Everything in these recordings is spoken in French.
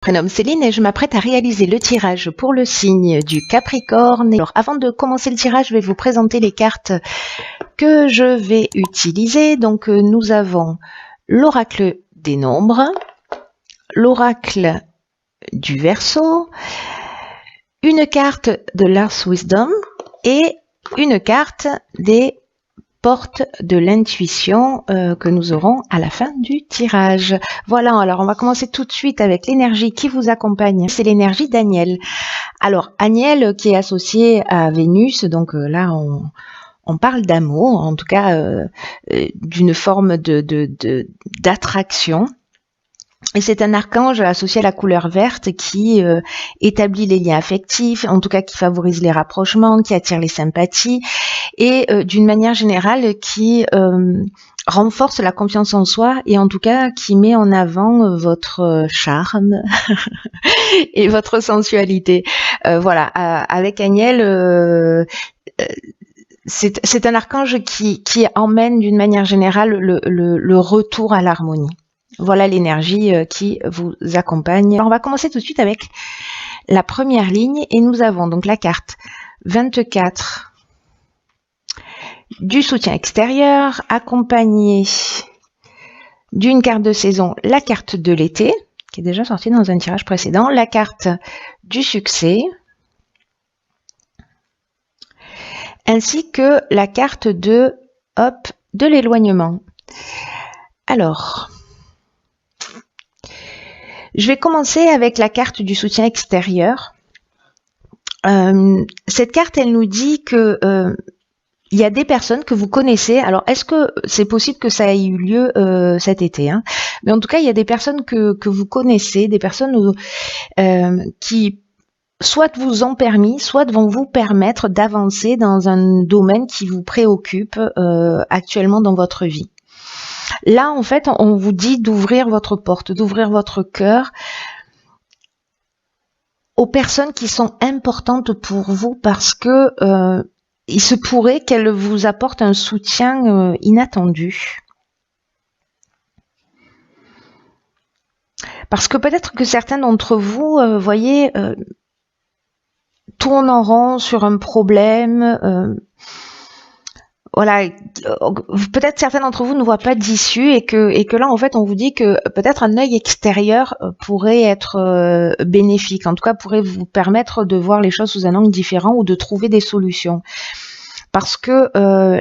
Prénom Céline et je m'apprête à réaliser le tirage pour le signe du Capricorne. Alors, avant de commencer le tirage, je vais vous présenter les cartes que je vais utiliser. Donc, nous avons l'oracle des nombres, l'oracle du Verseau, une carte de l'Ars Wisdom et une carte des porte de l'intuition que nous aurons à la fin du tirage. Voilà, alors on va commencer tout de suite avec l'énergie qui vous accompagne. C'est l'énergie d'Aniel. Alors, Aniel qui est associé à Vénus, donc là on parle d'amour, en tout cas d'une forme d'attraction. Et c'est un archange associé à la couleur verte qui établit les liens affectifs, en tout cas qui favorise les rapprochements, qui attire les sympathies et d'une manière générale qui renforce la confiance en soi et en tout cas qui met en avant votre charme et votre sensualité. Voilà, avec Aniel, c'est un archange qui emmène d'une manière générale le retour à l'harmonie. Voilà l'énergie qui vous accompagne. Alors on va commencer tout de suite avec la première ligne et nous avons donc la carte 24 du soutien extérieur accompagnée d'une carte de saison, la carte de l'été qui est déjà sortie dans un tirage précédent, la carte du succès ainsi que la carte de l'éloignement. Alors, je vais commencer avec la carte du soutien extérieur. Cette carte, elle nous dit que il y a des personnes que vous connaissez. Alors, est-ce que c'est possible que ça ait eu lieu cet été, hein? Mais en tout cas, il y a des personnes que vous connaissez, des personnes qui soit vous ont permis, soit vont vous permettre d'avancer dans un domaine qui vous préoccupe actuellement dans votre vie. Là, en fait, on vous dit d'ouvrir votre porte, d'ouvrir votre cœur aux personnes qui sont importantes pour vous parce que il se pourrait qu'elles vous apportent un soutien inattendu. Parce que peut-être que certains d'entre vous, voyez, tournent en rond sur un problème. Voilà, peut-être certains d'entre vous ne voient pas d'issue et que là en fait on vous dit que peut-être un œil extérieur pourrait être bénéfique, en tout cas pourrait vous permettre de voir les choses sous un angle différent ou de trouver des solutions. Parce que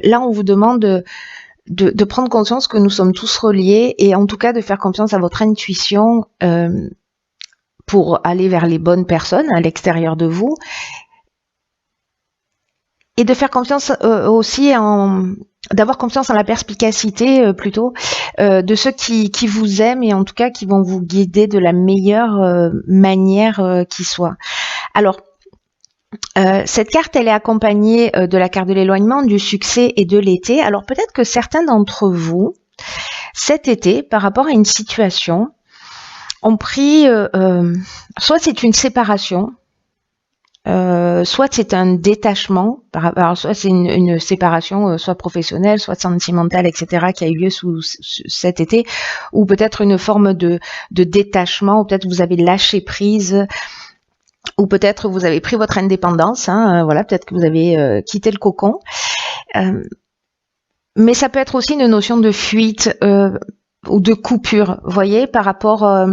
là on vous demande de prendre conscience que nous sommes tous reliés et en tout cas de faire confiance à votre intuition pour aller vers les bonnes personnes à l'extérieur de vous. Et de faire confiance aussi d'avoir confiance en la perspicacité plutôt de ceux qui vous aiment et en tout cas qui vont vous guider de la meilleure manière qui soit. Alors, cette carte, elle est accompagnée de la carte de l'éloignement, du succès et de l'été. Alors peut-être que certains d'entre vous, cet été, par rapport à une situation, ont pris, soit c'est une séparation, soit c'est un détachement, alors soit c'est une séparation, soit professionnelle, soit sentimentale, etc., qui a eu lieu cet été, ou peut-être une forme de détachement, ou peut-être vous avez lâché prise, ou peut-être vous avez pris votre indépendance, hein, voilà, peut-être que vous avez quitté le cocon. Mais ça peut être aussi une notion de fuite ou de coupure, vous voyez, par rapport à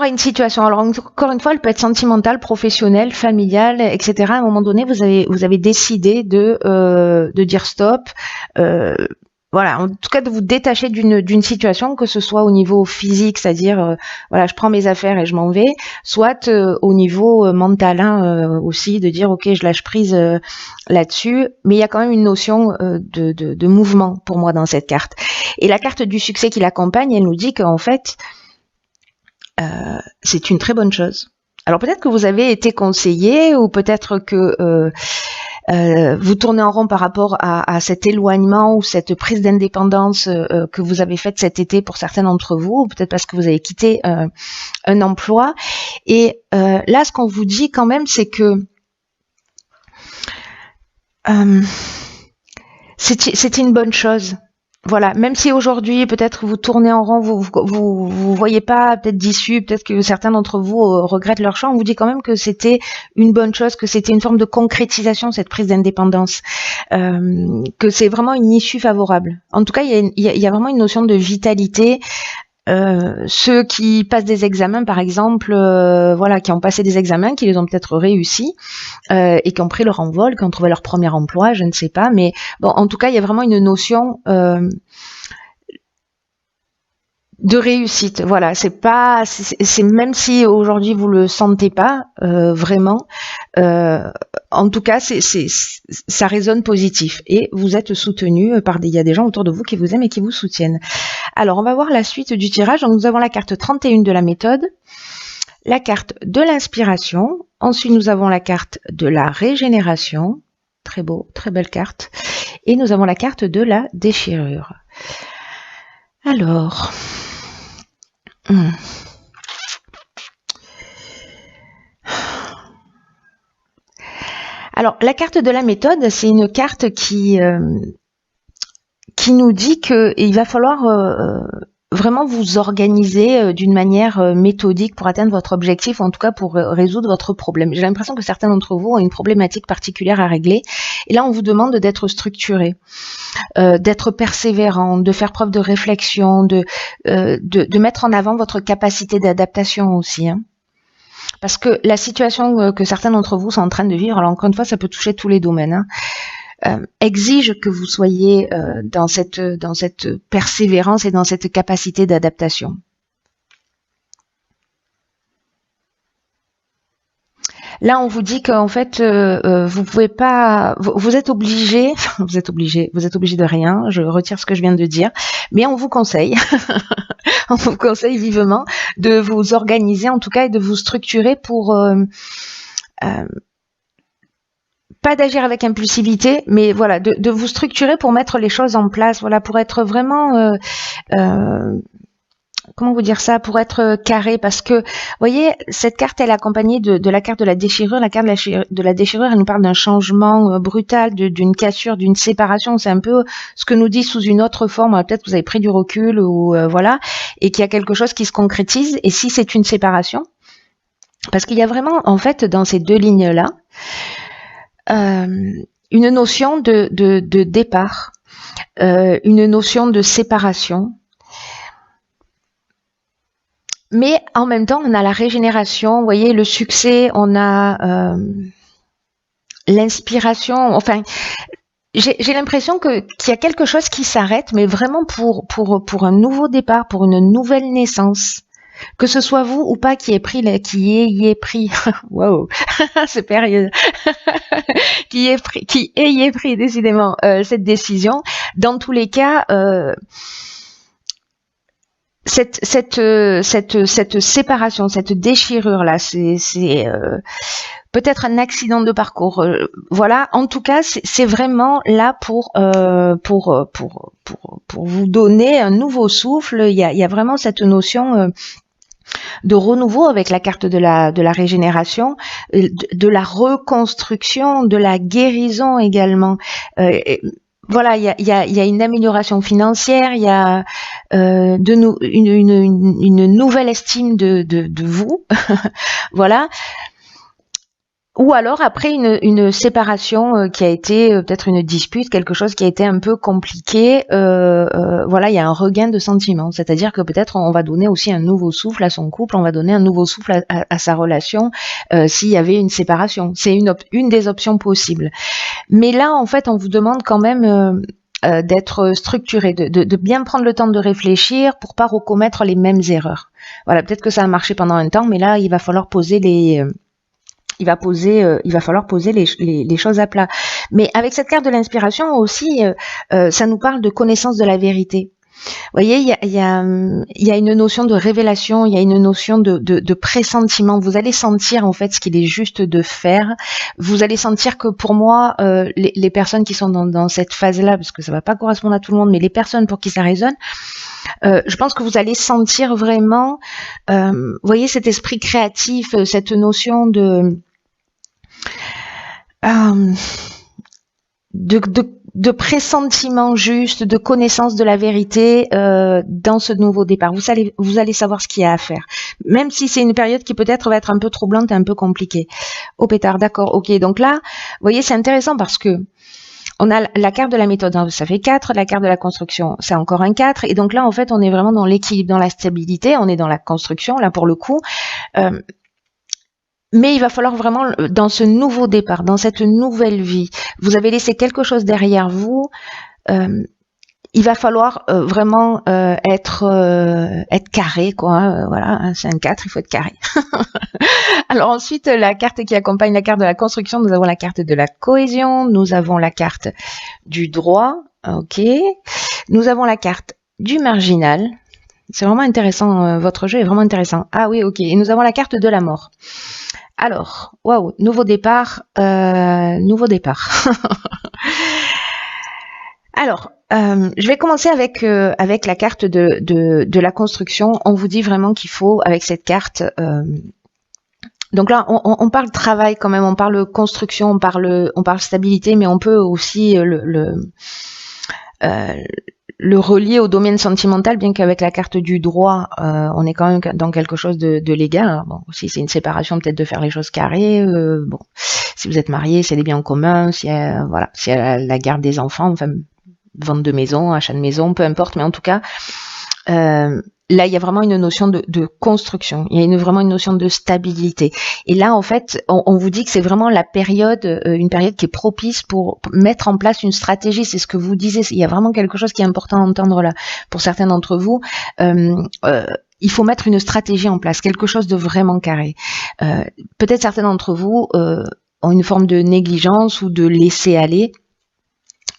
une situation. Alors encore une fois, elle peut être sentimentale, professionnelle, familiale, etc. À un moment donné, vous avez décidé de dire stop. Voilà, en tout cas de vous détacher d'une situation, que ce soit au niveau physique, c'est-à-dire voilà, je prends mes affaires et je m'en vais, soit au niveau mental aussi, de dire ok, je lâche prise là-dessus. Mais il y a quand même une notion de mouvement pour moi dans cette carte. Et la carte du succès qui l'accompagne, elle nous dit qu'en fait c'est une très bonne chose. Alors peut-être que vous avez été conseillé ou peut-être que vous tournez en rond par rapport à cet éloignement ou cette prise d'indépendance que vous avez faite cet été pour certains d'entre vous, ou peut-être parce que vous avez quitté un emploi. Et là, ce qu'on vous dit quand même, c'est que c'était une bonne chose. voilà, même si aujourd'hui peut-être vous tournez en rond, vous voyez pas peut-être d'issue, peut-être que certains d'entre vous regrettent leur choix, on vous dit quand même que c'était une bonne chose, que c'était une forme de concrétisation cette prise d'indépendance, que c'est vraiment une issue favorable. En tout cas, il y a vraiment une notion de vitalité. Ceux qui passent des examens, par exemple, voilà, qui ont passé des examens, qui les ont peut-être réussi et qui ont pris leur envol, qui ont trouvé leur premier emploi, je ne sais pas, mais bon, en tout cas, il y a vraiment une notion de réussite. Voilà, c'est pas, c'est même si aujourd'hui vous le sentez pas vraiment, en tout cas, ça résonne positif et vous êtes soutenu par il y a des gens autour de vous qui vous aiment et qui vous soutiennent. Alors, on va voir la suite du tirage. Donc, nous avons la carte 31 de la méthode, la carte de l'inspiration. Ensuite, nous avons la carte de la régénération. Très beau, très belle carte. Et nous avons la carte de la déchirure. Alors... Alors, la carte de la méthode, c'est une carte qui nous dit qu'il va falloir vraiment vous organiser d'une manière méthodique pour atteindre votre objectif, ou en tout cas pour résoudre votre problème. J'ai l'impression que certains d'entre vous ont une problématique particulière à régler, et là on vous demande d'être structuré, d'être persévérant, de faire preuve de réflexion, de mettre en avant votre capacité d'adaptation aussi, hein. Parce que la situation que certains d'entre vous sont en train de vivre, alors encore une fois, ça peut toucher tous les domaines, hein, exige que vous soyez dans cette persévérance et dans cette capacité d'adaptation. Là, on vous dit qu'en fait, vous pouvez pas, vous êtes obligé, vous êtes obligé de rien. Je retire ce que je viens de dire, mais on vous conseille, on vous conseille vivement de vous organiser, en tout cas, et de vous structurer pour pas d'agir avec impulsivité, mais voilà, de vous structurer pour mettre les choses en place, voilà, pour être vraiment comment vous dire ça, pour être carré, parce que, vous voyez, cette carte, elle est accompagnée de la carte de la déchirure. La carte de la déchirure, elle nous parle d'un changement brutal, d'une cassure, d'une séparation. C'est un peu ce que nous dit sous une autre forme. Peut-être que vous avez pris du recul, ou voilà, et qu'il y a quelque chose qui se concrétise. Et si c'est une séparation, parce qu'il y a vraiment, en fait, dans ces deux lignes-là, une notion de départ, une notion de séparation. Mais en même temps, on a la régénération, vous voyez, le succès, on a l'inspiration. Enfin, j'ai l'impression qu'il y a quelque chose qui s'arrête, mais vraiment pour un nouveau départ, pour une nouvelle naissance. Que ce soit vous ou pas qui ayez pris, wow, c'est périlleux, qui ayez pris décidément cette décision. Dans tous les cas, cette séparation, cette déchirure là, c'est peut-être un accident de parcours. Voilà, en tout cas, c'est vraiment là pour vous donner un nouveau souffle. Il y a vraiment cette notion de renouveau avec la carte de la régénération, de la reconstruction, de la guérison également. Voilà, il y a une amélioration financière, il y a une nouvelle estime de vous, voilà. Ou alors après une séparation qui a été peut-être une dispute, quelque chose qui a été un peu compliqué, voilà, il y a un regain de sentiments, c'est-à-dire que peut-être on va donner aussi un nouveau souffle à son couple, on va donner un nouveau souffle à sa relation s'il y avait une séparation. C'est une des options possibles. Mais là, en fait, on vous demande quand même d'être structuré, de bien prendre le temps de réfléchir pour pas recommettre les mêmes erreurs. Voilà, peut-être que ça a marché pendant un temps, mais là, il va falloir poser il va falloir poser les choses à plat. Mais avec cette carte de l'inspiration aussi, ça nous parle de connaissance de la vérité. Vous voyez, il y a une notion de révélation, il y a une notion de pressentiment. Vous allez sentir en fait ce qu'il est juste de faire. Vous allez sentir que pour moi, les personnes qui sont dans cette phase-là, parce que ça va pas correspondre à tout le monde, mais les personnes pour qui ça résonne, je pense que vous allez sentir vraiment, vous voyez, cet esprit créatif, cette notion de pressentiment juste, de connaissance de la vérité dans ce nouveau départ. Vous allez savoir ce qu'il y a à faire. Même si c'est une période qui peut-être va être un peu troublante et un peu compliquée. Au pétard, d'accord, ok. Donc là, vous voyez, c'est intéressant parce que on a la carte de la méthode, ça fait 4, la carte de la construction, c'est encore un 4, et donc là, en fait, on est vraiment dans l'équilibre, dans la stabilité, on est dans la construction, là, pour le coup. Mais il va falloir vraiment, dans ce nouveau départ, dans cette nouvelle vie, vous avez laissé quelque chose derrière vous, il va falloir vraiment être carré, quoi. Voilà, hein, c'est un 4, il faut être carré. Alors ensuite, la carte qui accompagne la carte de la construction, nous avons la carte de la cohésion, nous avons la carte du droit, ok. Nous avons la carte du marginal. C'est vraiment intéressant, votre jeu est vraiment intéressant. Ah oui, ok. Et nous avons la carte de la mort. Alors, waouh, nouveau départ, nouveau départ. Alors, je vais commencer avec la carte de la construction. On vous dit vraiment qu'il faut, avec cette carte, donc là, on parle travail quand même, on parle construction, on parle stabilité, mais on peut aussi le relier au domaine sentimental, bien qu'avec la carte du droit, on est quand même dans quelque chose de légal. Alors bon, si c'est une séparation, peut-être de faire les choses carrées. Bon, si vous êtes marié, s'il y a des biens en commun, s'il y a, voilà, s'il y a la garde des enfants, enfin, vente de maison, achat de maison, peu importe, mais en tout cas, là, il y a vraiment une notion de construction, il y a vraiment une notion de stabilité. Et là, en fait, on vous dit que c'est vraiment la période, une période qui est propice pour mettre en place une stratégie. C'est ce que vous disiez. Il y a vraiment quelque chose qui est important à entendre là. Pour certains d'entre vous, il faut mettre une stratégie en place, quelque chose de vraiment carré. Peut-être certains d'entre vous ont une forme de négligence ou de laisser aller.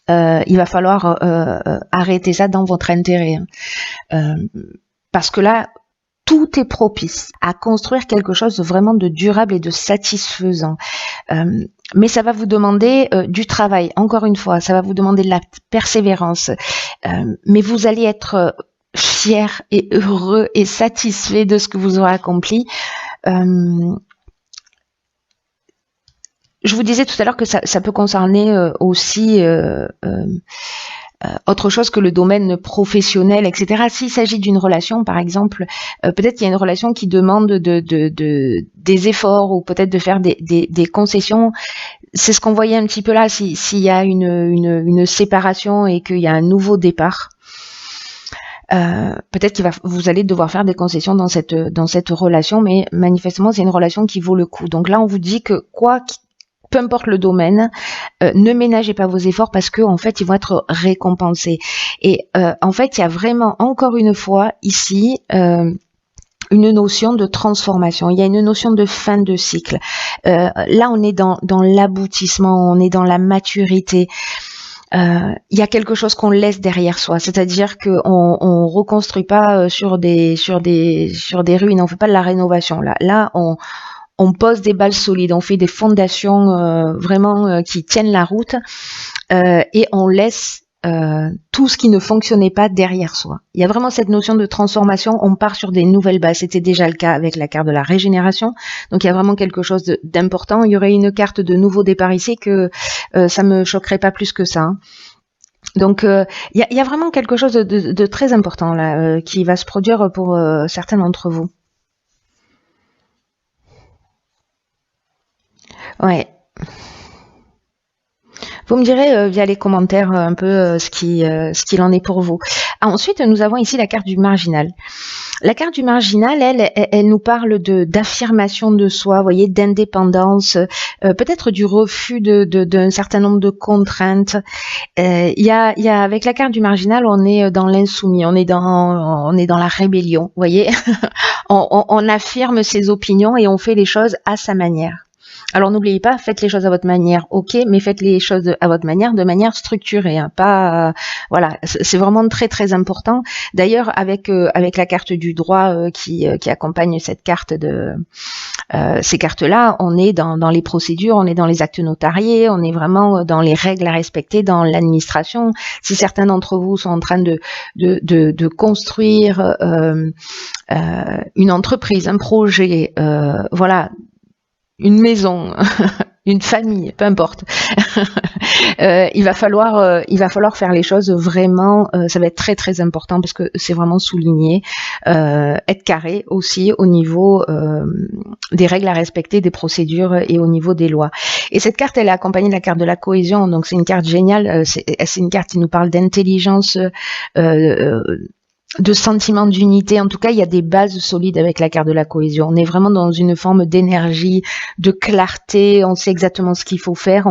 Il va falloir arrêter ça dans votre intérêt. Parce que là, tout est propice à construire quelque chose de vraiment de durable et de satisfaisant. Mais ça va vous demander du travail, encore une fois, ça va vous demander de la persévérance. Mais vous allez être fier et heureux et satisfait de ce que vous aurez accompli. Je vous disais tout à l'heure que ça peut concerner aussi autre chose que le domaine professionnel, etc. S'il s'agit d'une relation, par exemple, peut-être qu'il y a une relation qui demande des efforts ou peut-être de faire des concessions. C'est ce qu'on voyait un petit peu là, s'il y a une séparation et qu'il y a un nouveau départ. Peut-être vous allez devoir faire des concessions dans cette relation, mais manifestement, c'est une relation qui vaut le coup. Donc là, on vous dit que peu importe le domaine, ne ménagez pas vos efforts parce que en fait ils vont être récompensés. Et en fait, il y a vraiment encore une fois ici une notion de transformation. Il y a une notion de fin de cycle. Là, on est dans l'aboutissement, on est dans la maturité. Il y a quelque chose qu'on laisse derrière soi, c'est-à-dire qu'on reconstruit pas sur des ruines, on fait pas de la rénovation. Là, on pose des bases solides, on fait des fondations vraiment qui tiennent la route et on laisse tout ce qui ne fonctionnait pas derrière soi. Il y a vraiment cette notion de transformation, on part sur des nouvelles bases. C'était déjà le cas avec la carte de la régénération, donc il y a vraiment quelque chose d'important. Il y aurait une carte de nouveau départ ici que ça me choquerait pas plus que ça. Hein. Donc il y a vraiment quelque chose de très important là qui va se produire pour certains d'entre vous. Ouais. Vous me direz via les commentaires un peu ce qu'il en est pour vous. Ensuite, nous avons ici la carte du marginal. La carte du marginal, elle nous parle d'affirmation de soi, vous voyez, d'indépendance, peut-être du refus d'un certain nombre de contraintes. Il y a avec la carte du marginal, on est dans l'insoumis, on est dans la rébellion, vous voyez. on affirme ses opinions et on fait les choses à sa manière. Alors n'oubliez pas, faites les choses à votre manière, ok, mais faites les choses à votre manière, de manière structurée, hein, pas voilà, c'est vraiment très très important. D'ailleurs, avec la carte du droit qui accompagne cette carte ces cartes-là, on est dans les procédures, on est dans les actes notariés, on est vraiment dans les règles à respecter dans l'administration. Si certains d'entre vous sont en train de construire une entreprise, un projet, voilà. Une maison, une famille, peu importe. Il va falloir faire les choses vraiment. Ça va être très très important parce que c'est vraiment souligné. Être carré aussi au niveau des règles à respecter, des procédures et au niveau des lois. Et cette carte, elle est accompagnée de la carte de la cohésion. Donc c'est une carte géniale. C'est une carte qui nous parle d'intelligence. De sentiment d'unité. En tout cas, il y a des bases solides avec la carte de la cohésion. On est vraiment dans une forme d'énergie, de clarté. On sait exactement ce qu'il faut faire.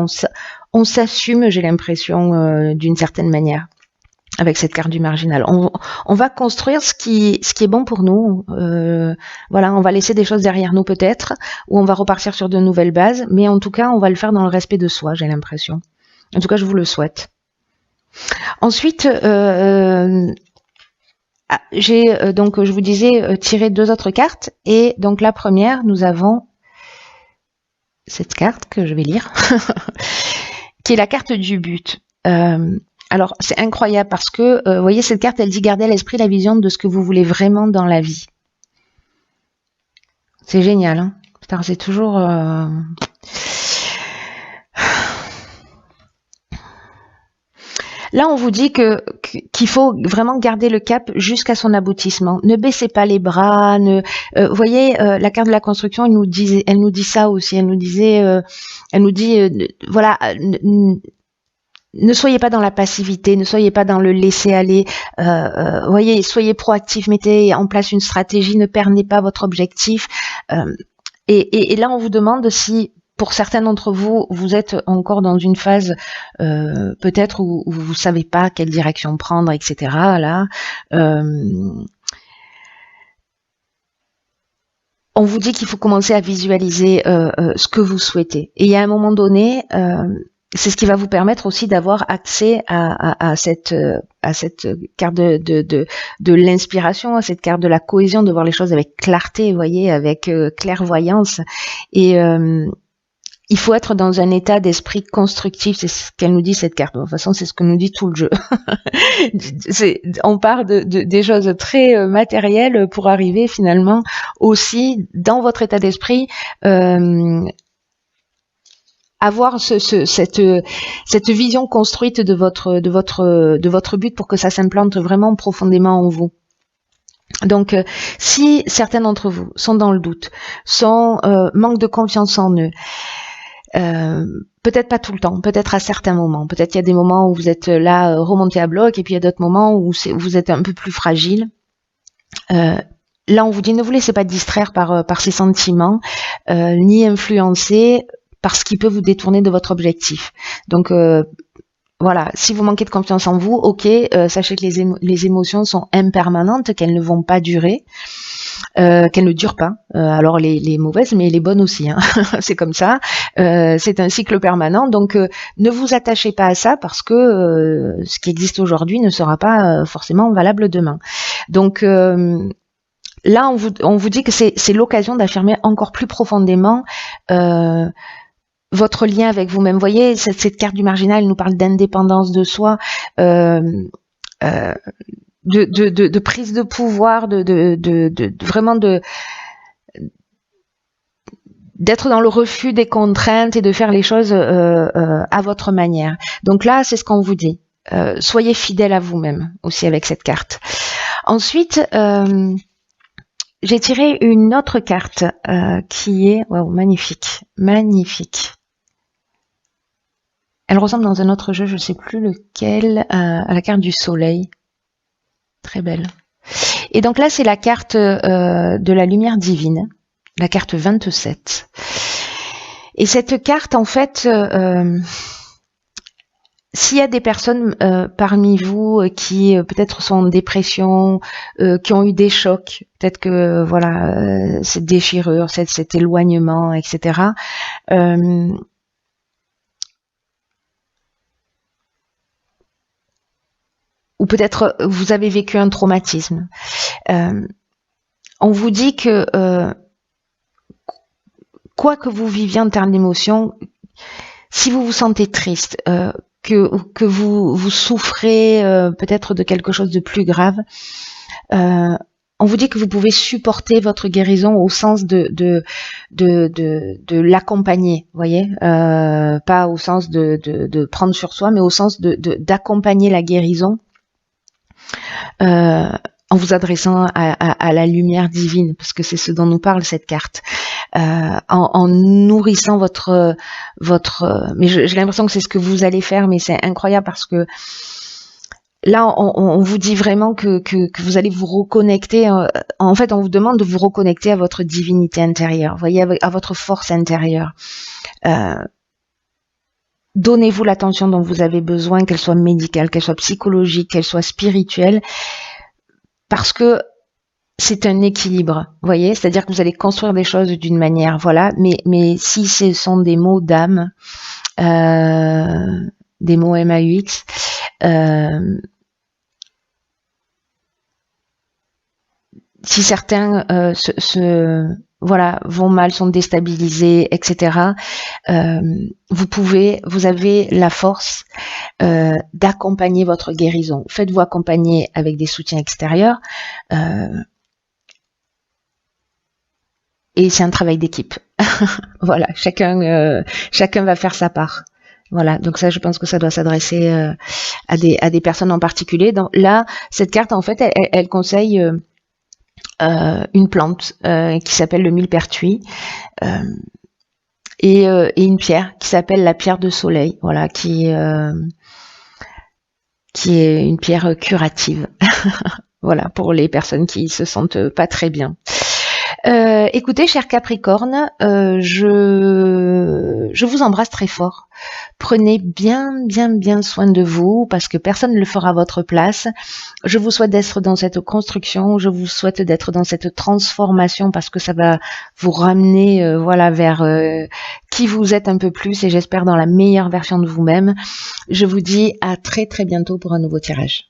On s'assume, j'ai l'impression, d'une certaine manière, avec cette carte du marginal. On va construire ce qui est bon pour nous. Voilà, on va laisser des choses derrière nous peut-être, ou on va repartir sur de nouvelles bases. Mais en tout cas, on va le faire dans le respect de soi, j'ai l'impression. En tout cas, je vous le souhaite. Ensuite, j'ai donc, je vous disais, tiré 2 autres cartes. Et donc la première, nous avons cette carte que je vais lire, qui est la carte du but. Alors, c'est incroyable parce que, vous voyez, cette carte, elle dit garder à l'esprit la vision de ce que vous voulez vraiment dans la vie. C'est génial, hein. Putain, c'est toujours... Là, on vous dit qu'il faut vraiment garder le cap jusqu'à son aboutissement. Ne baissez pas les bras. Vous voyez, la carte de la construction, elle nous dit ça aussi. Elle nous dit, voilà, ne soyez pas dans la passivité, ne soyez pas dans le laisser aller. Voyez, soyez proactif, mettez en place une stratégie, ne perdez pas votre objectif. Et là, on vous demande si, pour certains d'entre vous, vous êtes encore dans une phase peut-être où vous savez pas quelle direction prendre, etc. Là, on vous dit qu'il faut commencer à visualiser ce que vous souhaitez. Et à un moment donné, c'est ce qui va vous permettre aussi d'avoir accès à cette carte de l'inspiration, à cette carte de la cohésion, de voir les choses avec clarté, vous voyez, avec clairvoyance. Et il faut être dans un état d'esprit constructif, c'est ce qu'elle nous dit cette carte. De toute façon, c'est ce que nous dit tout le jeu. On part des choses très matérielles pour arriver finalement aussi dans votre état d'esprit avoir cette vision construite de votre but pour que ça s'implante vraiment profondément en vous. Donc, si certains d'entre vous sont dans le doute, manquent de confiance en eux, peut-être pas tout le temps, peut-être à certains moments. Peut-être qu'il y a des moments où vous êtes là remonté à bloc et puis il y a d'autres moments où vous êtes un peu plus fragile. Là, on vous dit ne vous laissez pas distraire par ces sentiments, ni influencer par ce qui peut vous détourner de votre objectif. Donc voilà, si vous manquez de confiance en vous, ok, sachez que les émotions sont impermanentes, qu'elles ne vont pas durer. Qu'elles ne durent pas, alors les mauvaises mais les bonnes aussi, hein. C'est comme ça, c'est un cycle permanent, donc ne vous attachez pas à ça parce que ce qui existe aujourd'hui ne sera pas forcément valable demain. Donc là on vous dit que c'est l'occasion d'affirmer encore plus profondément votre lien avec vous-même. Vous voyez, cette carte du marginal, elle nous parle d'indépendance de soi, de prise de pouvoir, vraiment d'être dans le refus des contraintes et de faire les choses à votre manière. Donc là, c'est ce qu'on vous dit. Soyez fidèle à vous-même aussi avec cette carte. Ensuite, j'ai tiré une autre carte qui est magnifique, magnifique. Elle ressemble dans un autre jeu, je ne sais plus lequel, à la carte du soleil. Très belle. Et donc là, c'est la carte de la lumière divine, la carte 27. Et cette carte, en fait, s'il y a des personnes parmi vous qui peut-être sont en dépression, qui ont eu des chocs, peut-être que voilà, cette déchirure, cet éloignement, etc. Ou peut-être vous avez vécu un traumatisme. On vous dit que quoi que vous viviez en termes d'émotions, si vous vous sentez triste, que vous souffrez peut-être de quelque chose de plus grave, on vous dit que vous pouvez supporter votre guérison au sens de l'accompagner, voyez, pas au sens de prendre sur soi, mais au sens d'accompagner la guérison en vous adressant à la lumière divine, parce que c'est ce dont nous parle cette carte, en nourrissant votre mais j'ai l'impression que c'est ce que vous allez faire, mais c'est incroyable parce que là, on vous dit vraiment que vous allez vous reconnecter. En fait, on vous demande de vous reconnecter à votre divinité intérieure, vous voyez, à votre force intérieure. Donnez-vous l'attention dont vous avez besoin, qu'elle soit médicale, qu'elle soit psychologique, qu'elle soit spirituelle, parce que c'est un équilibre, vous voyez, c'est-à-dire que vous allez construire des choses d'une manière, voilà, mais si ce sont des mots d'âme, des mots MAUX, si certains voilà, vont mal, sont déstabilisés, etc. Vous avez la force d'accompagner votre guérison. Faites-vous accompagner avec des soutiens extérieurs. Et c'est un travail d'équipe. Voilà, chacun va faire sa part. Voilà, donc ça, je pense que ça doit s'adresser à des personnes en particulier. Donc là, cette carte, en fait, elle conseille une plante qui s'appelle le millepertuis et une pierre qui s'appelle la pierre de soleil, voilà, qui est une pierre curative. Voilà, pour les personnes qui se sentent pas très bien. Écoutez, cher Capricorne, je vous embrasse très fort. Prenez bien soin de vous, parce que personne ne le fera à votre place. Je vous souhaite d'être dans cette construction, je vous souhaite d'être dans cette transformation, parce que ça va vous ramener voilà, vers qui vous êtes un peu plus, et j'espère dans la meilleure version de vous-même. Je vous dis à très bientôt pour un nouveau tirage.